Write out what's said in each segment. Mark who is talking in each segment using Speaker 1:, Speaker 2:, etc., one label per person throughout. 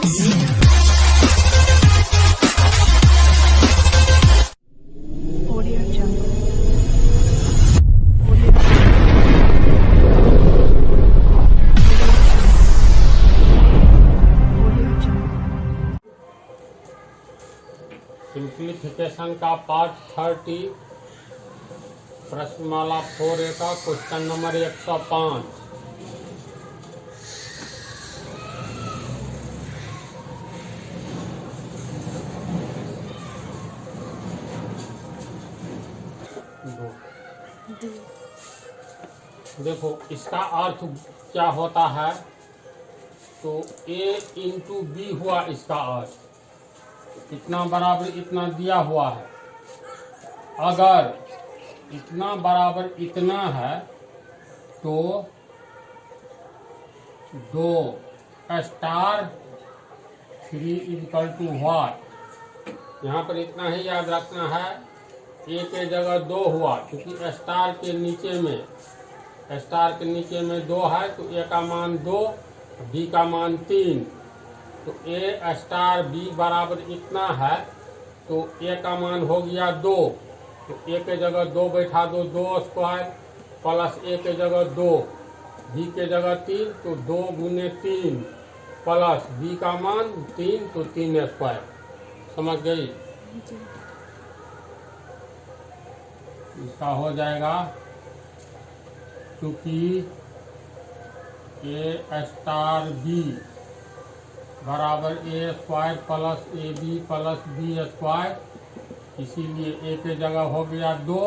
Speaker 1: Audio Jungle.
Speaker 2: Simplification का part 30 प्रश्नमाला 4A का question number 105। देखो इसका अर्थ क्या होता है, तो A इंटू बी हुआ इसका अर्थ, इतना बराबर इतना दिया हुआ है। अगर इतना बराबर इतना है तो 2 स्टार 3 इक्वल टू व्हाट। यहाँ पर इतना ही याद रखना है, ए के जगह 2 हुआ, क्योंकि स्टार के नीचे में 2 है, तो ए का मान 2, बी का मान 3। तो ए स्टार बी बराबर इतना है, तो ए का मान हो गया 2, तो ए के जगह 2 बैठा दो, 2 स्क्वायर प्लस ए के जगह 2, बी के जगह 3, तो 2 गुने 3 प्लस बी का मान 3, तो 3 स्क्वायर। समझ गई? इसका हो जाएगा, क्योंकि ए स्टार बी बराबर A square plus A B plus B square, इसीलिए ए के जगह हो गया 2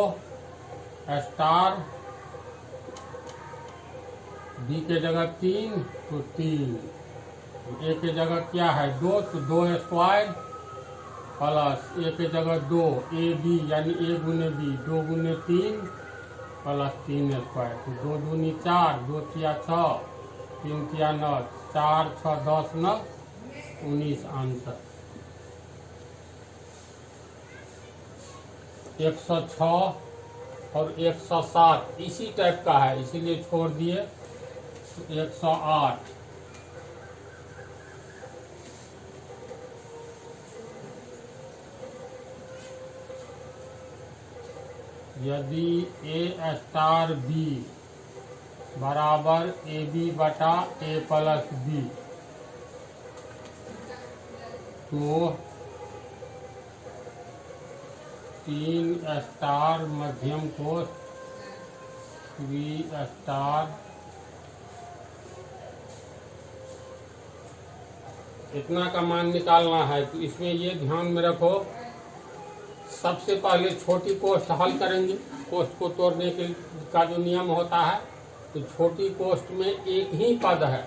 Speaker 2: स्टार, बी के जगह 3, तो 3, ए के जगह क्या है 2, तो 2 स्क्वायर प्लस ए के जगह 2, ए बी यानी ए गुने बी, 2 गुने 3 प्लस 3 स्क्वायर, तो 2 दूनी 4, 2 तिया 6, 3 तिया 9, 4 6 10 9 19 आंसर। 106 और 107 इसी टाइप का है, इसीलिए छोड़ दिए। तो 108 यदि ए स्टार बी बराबर ए बी बटा ए प्लस बी, तो 3 स्टार मध्यम कोष 3 स्टार इतना का मान निकालना है। तो इसमें ये ध्यान में रखो, सबसे पहले छोटी कोष्ठ हल करेंगे। कोष्ठ को तोड़ने का जो नियम होता है, तो छोटी कोष्ठ में एक ही पद है,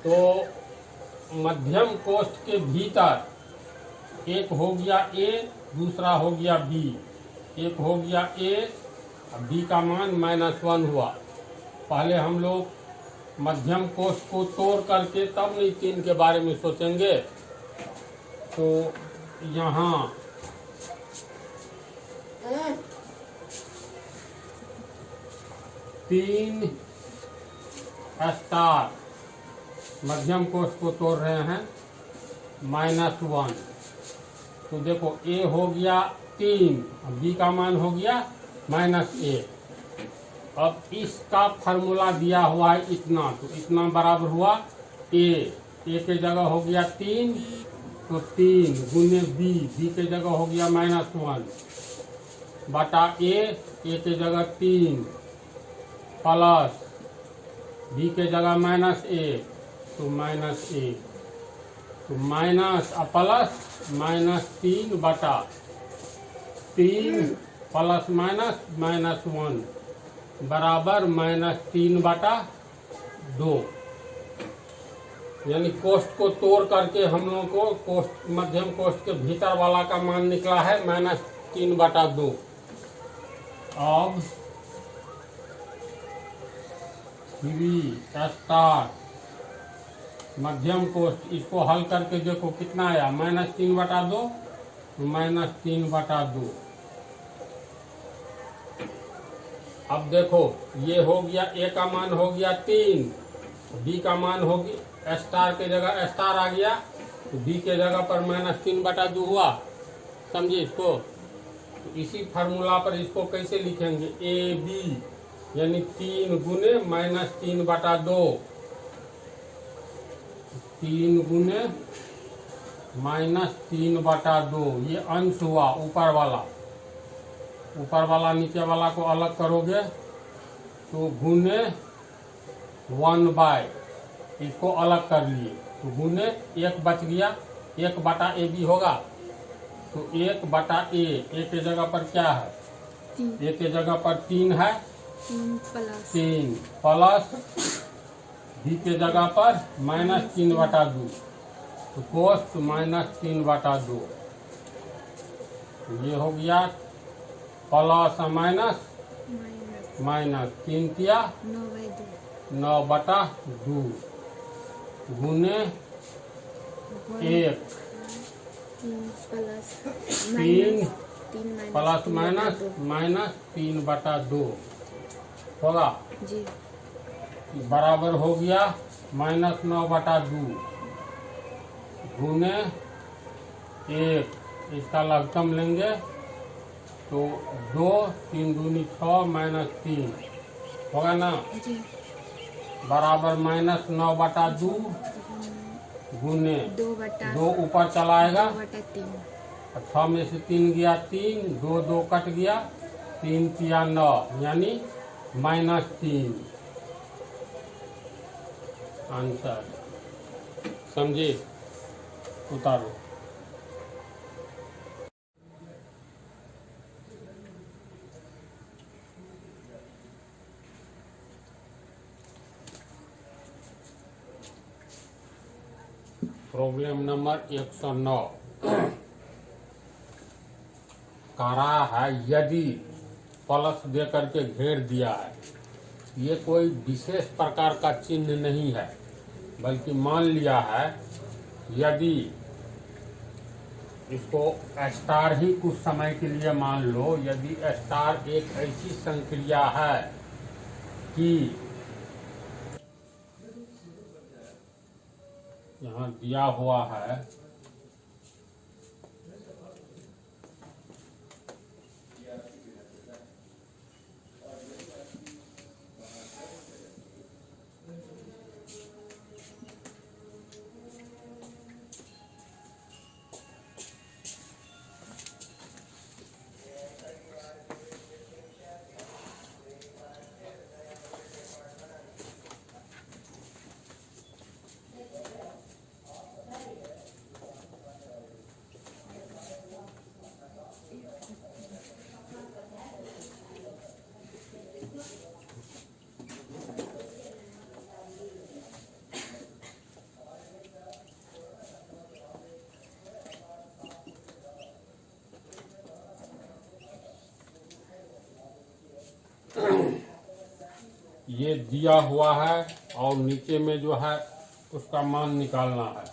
Speaker 2: तो मध्यम कोष्ठ के भीतर एक हो गया ए, दूसरा हो गया बी, एक हो गया ए, बी का मान -1 हुआ। पहले हम लोग मध्यम कोष्ठ को तोड़ करके तब नहीं 3 के बारे में सोचेंगे। तो यहाँ 3 स्टार मध्यम कोष्ठ को तोड़ रहे हैं, -1, तो देखो ए हो गया 3, बी का मान हो गया -1। अब इसका फार्मूला दिया हुआ है इतना, तो इतना बराबर हुआ ए के जगह हो गया 3, तो 3 गुने बी के जगह हो गया -1 बटा ए के जगह 3 प्लस बी के जगह -1, तो -1, तो माइनस प्लस -3 बटा 3 प्लस -1 बराबर -3 बटा 2। यानी कोष्ठ को तोड़ करके हम लोगों को कोष्ठ मध्यम कोष्ठ के भीतर वाला का मान निकला है -3 बटा 2। अब 3 स्टार मध्यम कोष्ठ, इसको हल करके देखो कितना आया, -3 बटा 2, तो -3 बटा 2। अब देखो ये हो गया, ए का मान हो गया 3, बी का मान होगी स्टार के जगह स्टार आ गया, तो बी के जगह पर -3/2 हुआ। समझिए इसको। तो इसी फार्मूला पर इसको कैसे लिखेंगे, ए बी यानी 3 गुने -3/2, 3 गुने -3/2। ये अंश हुआ ऊपर वाला नीचे वाला को अलग करोगे तो गुने 1/, इसको अलग कर लिए तो गुने 1 बच गया, 1/AB होगा। तो 1/A, ए के जगह पर क्या है, ए के जगह पर 3 है, 3 प्लस बी के जगह पर -3/2, तो कोस -3/2। ये हो गया प्लस माइनस, 3 किया 9/2 गुने 1, 3 प्लस माइनस -3/2 होगा
Speaker 1: जी।
Speaker 2: बराबर हो गया -9/2 गुने 1। इसका लघुत्तम लेंगे तो 2, 3 दूनी 6 -3 होगा ना,
Speaker 1: जी।
Speaker 2: बराबर -9/2 गुने
Speaker 1: 2/2
Speaker 2: ऊपर चला आएगा,
Speaker 1: 2/3
Speaker 2: 6 में से 3 गया 3, 2 कट गया, 3 किया 9 यानी -3 आंसर। समझे, उतारो। प्रॉब्लम नंबर 109 कह रहा है यदि प्लस दे करके घेर दिया है, ये कोई विशेष प्रकार का चिन्ह नहीं है, बल्कि मान लिया है यदि इसको स्टार ही कुछ समय के लिए मान लो, यदि स्टार एक ऐसी संक्रिया है कि यहाँ दिया हुआ है ये दिया हुआ है और नीचे में जो है उसका मान निकालना है।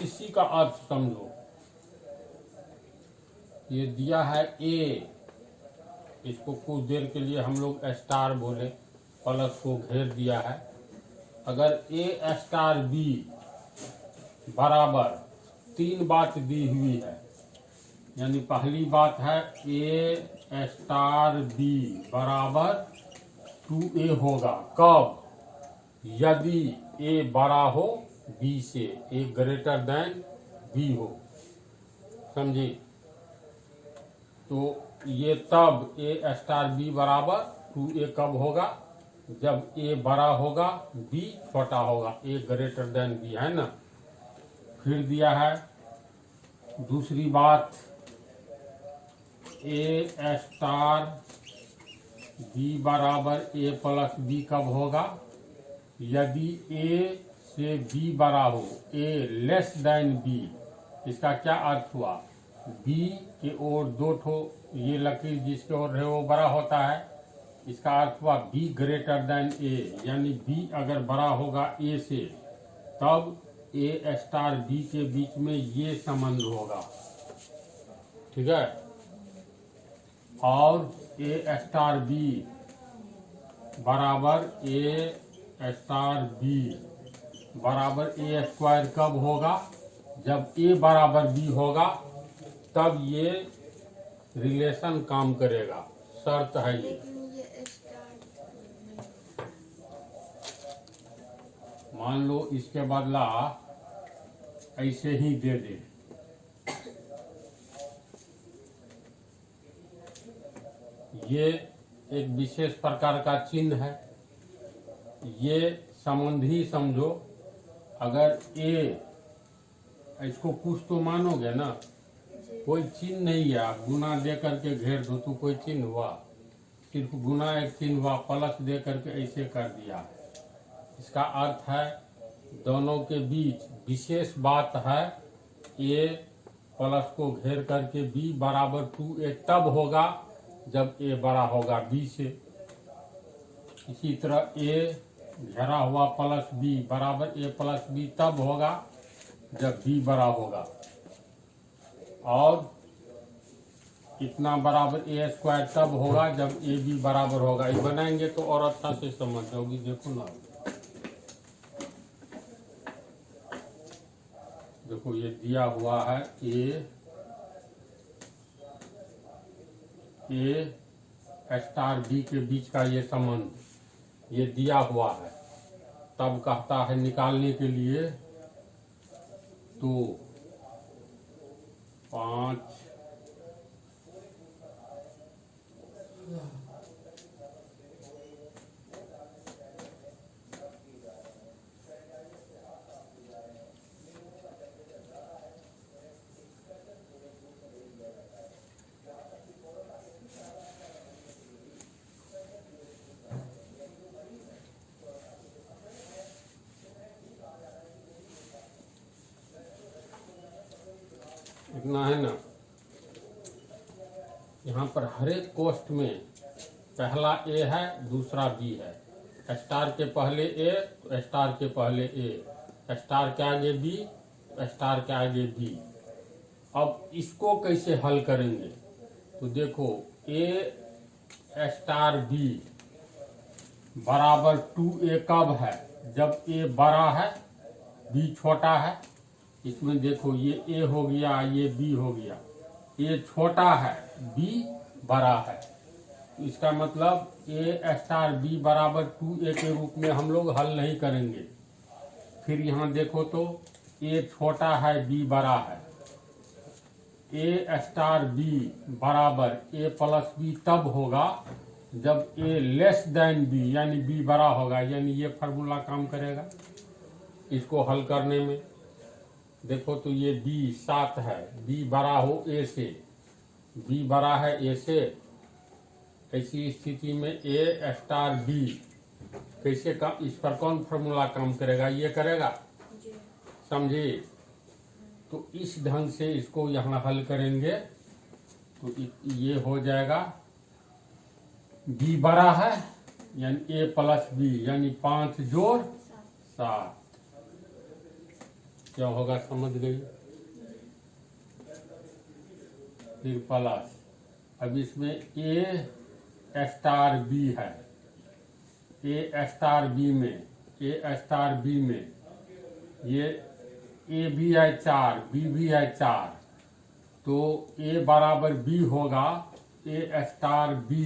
Speaker 2: इसी का अर्थ समझो, ये दिया है ए, इसको कुछ देर के लिए हम लोग स्टार बोले, प्लस को घेर दिया है। अगर ए स्टार बी बराबर 3 बात दी हुई है, यानी पहली बात है ए स्टार बी बराबर 2a होगा। कब? यदि ए बड़ा हो बी से, ए ग्रेटर देन बी हो। समझे? तो ये तब ए स्टार बी बराबर 2a कब होगा? जब ए बड़ा होगा बी छोटा होगा, ए ग्रेटर देन बी, है ना। फिर दिया है दूसरी बात, ए स्टार बी बराबर ए प्लस बी कब होगा? यदि ए से बी बड़ा हो, ए लेस देन बी। इसका क्या अर्थ हुआ? बी के ओर 2 ठो ये लकीर जिसके ओर है वो बड़ा होता है, इसका अर्थ हुआ बी ग्रेटर देन ए, यानी बी अगर बड़ा होगा ए से तब ए स्टार बी के बीच में ये संबंध होगा। ठीक है। और ए स्टार बी बराबर ए स्टार बी बराबर ए स्क्वायर कब होगा? जब ए बराबर बी होगा तब ये रिलेशन काम करेगा, शर्त है ये। मान लो इसके बदला ऐसे ही दे दे, ये एक विशेष प्रकार का चिन्ह है, ये संबंधी समझो। अगर ए, इसको कुछ तो मानोगे ना, कोई चिन्ह नहीं है, आप गुना दे करके घेर दो तो कोई चिन्ह हुआ, सिर्फ गुना एक चिन्ह हुआ, प्लस दे करके ऐसे कर दिया। इसका अर्थ है दोनों के बीच विशेष बात है, ए प्लस को घेर करके बी बराबर 2a तब होगा जब ए बड़ा होगा बी से। इसी तरह ए घेरा हुआ प्लस बी बराबर ए प्लस बी तब होगा जब बी बड़ा होगा, और इतना बराबर ए स्क्वायर तब होगा जब ए बी बराबर होगा। ये बनाएंगे तो और अच्छा से समझ जाओगी। देखो ना, देखो ये दिया हुआ है ए स्टार बी के बीच का ये संबंध ये दिया हुआ है। तब कहता है निकालने के लिए तो 5 इतना है ना। यहाँ पर हर एक कोष्ठ में पहला ए है, दूसरा बी है, स्टार के पहले ए, स्टार के पहले ए, स्टार के आगे बी, स्टार के आगे बी। अब इसको कैसे हल करेंगे? तो देखो ए स्टार बी बराबर 2a कब है? जब ए बड़ा है बी छोटा है। इसमें देखो ये ए हो गया, ये बी हो गया, ए छोटा है बी बड़ा है, इसका मतलब ए स्टार बी बराबर 2a के रूप में हम लोग हल नहीं करेंगे। फिर यहाँ देखो तो ए छोटा है बी बड़ा है, ए स्टार बी बराबर ए प्लस बी तब होगा जब ए लेस देन बी यानी बी बड़ा होगा, यानी ये फार्मूला काम करेगा इसको हल करने में। देखो तो ये बी 7 है, बी बड़ा हो ए से, बी बड़ा है ए से, ऐसी स्थिति में ए स्टार बी कैसे काम, इस पर कौन फार्मूला काम करेगा? ये करेगा, समझे? तो इस ढंग से इसको यहाँ हल करेंगे तो ये हो जाएगा बी बड़ा है यानी ए प्लस बी यानी 5 जोड़ 7 क्या होगा, समझ गई? फिर प्लस, अब इसमें ए स्टार बी है, ए स्टार बी में ये ए भी है 4, बी भी है 4, तो ए बराबर बी होगा, ए स्टार बी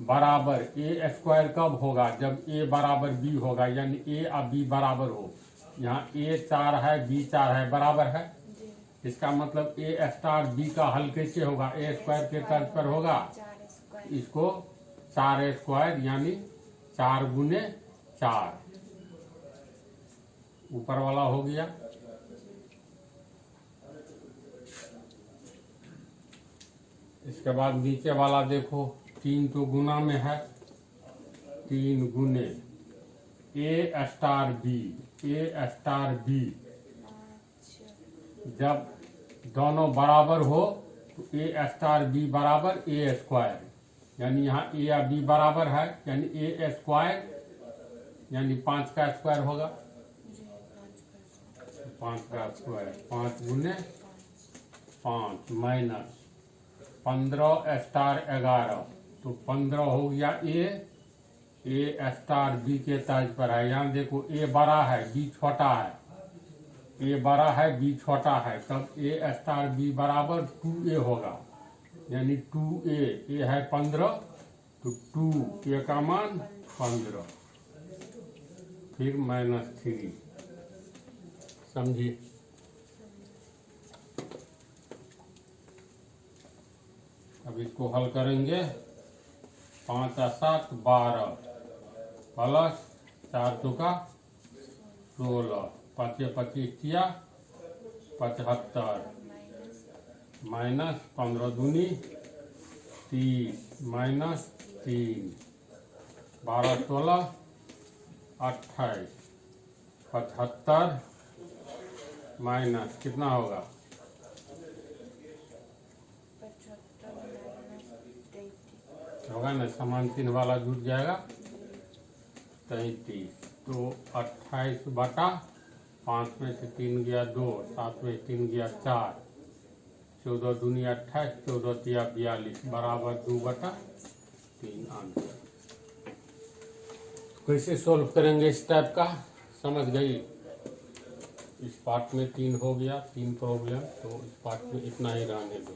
Speaker 2: बराबर ए स्क्वायर कब होगा? जब ए बराबर बी होगा, यानी ए और बी बराबर हो। यहाँ ए 4 है बी 4 है, बराबर है। इसका मतलब ए स्टार बी का हल कैसे होगा? ए स्क्वायर के तर्ज पर होगा, इसको 4 स्क्वायर यानी 4 गुने 4 ऊपर वाला हो गया। इसके बाद नीचे वाला देखो, 3 तो गुना में है, 3 गुने ए स्टार बी जब दोनों बराबर हो तो ए स्टार बी बराबर ए स्क्वायर, यानी यहाँ ए या बी बराबर है यानी ए स्क्वायर यानी 5 का स्क्वायर होगा, 5 का स्क्वायर 5 गुने 5 माइनस 15 स्टार 11 तो 15 हो गया ए ए स्टार बी के तर्ज पर है। यहाँ देखो ए बड़ा है बी छोटा है, ए बड़ा है बी छोटा है, तब ए स्टार बी बराबर 2a होगा, यानी 2a, ए है 15 तो 2 ए का मान 15, फिर -3। समझिए। अब इसको हल करेंगे। 5 और 7 12 प्लस 4 चौका 16, 5 25 75 माइनस 15 दूनी 30 -3 12 16 28 75 माइनस कितना होगा
Speaker 1: 75
Speaker 2: होगा ना, समान चिन्ह वाला जुट जाएगा 33। तो 28 बटा 5 में से 3 गया 2, 7 में 3 गया 4, 14 दूनी 28, 14 तिया 42 बराबर 2/3 आंसर। कैसे सोल्व करेंगे इस टाइप का, समझ गई। इस पार्ट में 3 हो गया, 3 प्रॉब्लम, तो इस पार्ट में इतना ही रहने दो।